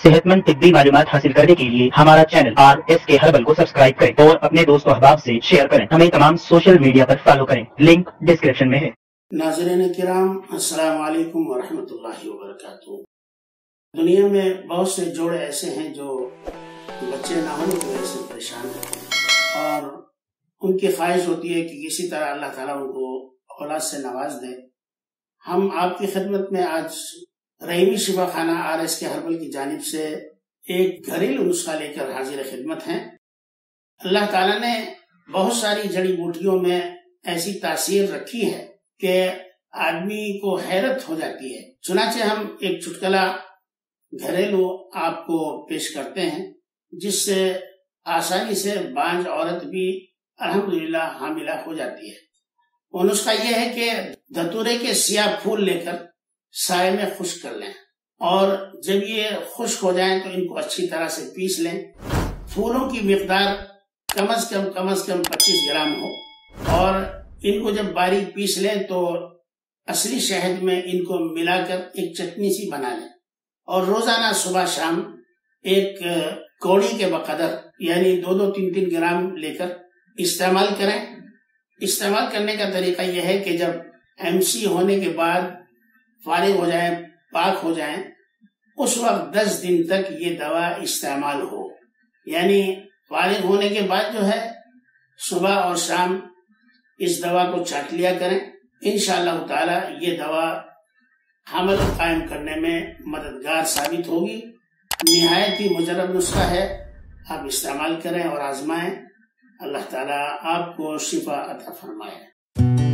सेहत मंद तिब्बी मालूमात हासिल करने के लिए हमारा चैनल RSK हर्बल को सब्सक्राइब करें और अपने दोस्तों अहबाब से शेयर करें। हमें तमाम सोशल मीडिया पर फॉलो करें, लिंक डिस्क्रिप्शन में है। नाज़रीन किराम, अस्सलाम वालेकुम व रहमतुल्लाहि व बरकातुहू। दुनिया में बहुत से जोड़े ऐसे हैं जो बच्चे ना होने की वजह से परेशान हैं और उनकी ख्वाहिश होती है कि किसी तरह अल्लाह ताला उनको औलाद से नवाज दे। हम आपकी खिदमत में आज रहीमी शिफा खाना RSK हर्बल की जानिब से एक घरेलू नुस्खा लेकर हाजिर खिदमत हैं। अल्लाह ताला ने बहुत सारी जड़ी बूटियों में ऐसी तासीर रखी है कि आदमी को हैरत हो जाती है। चुनाचे हम एक चुटकुला घरेलू आपको पेश करते हैं जिससे आसानी से बांझ औरत भी अल्हम्दुलिल्लाह हामिला हो जाती है। वो नुस्खा यह है कि धतूरे के सियाह फूल लेकर साए में खुश्क कर लें और जब ये खुश्क हो जाएं तो इनको अच्छी तरह से पीस लें। फूलों की मिकदार कम से कम 25 ग्राम हो और इनको जब बारीक पीस लें तो असली शहद में इनको मिलाकर एक चटनी सी बना लें और रोजाना सुबह शाम एक कौड़ी के बकदर यानी 2-3 ग्राम लेकर इस्तेमाल करें। इस्तेमाल करने का तरीका यह है कि जब MC होने के बाद फारिग हो जाए, पाक हो जाए, उस वक्त 10 दिन तक ये दवा इस्तेमाल हो। यानी फारिग होने के बाद जो है सुबह और शाम इस दवा को चाट लिया करें। इंशाअल्लाह ताला ये दवा हमल कायम करने में मददगार साबित होगी। निहायत ही मुजरब नुस्खा है, आप इस्तेमाल करें और आजमाएं। अल्लाह ताला आपको शिफा अता फरमाए।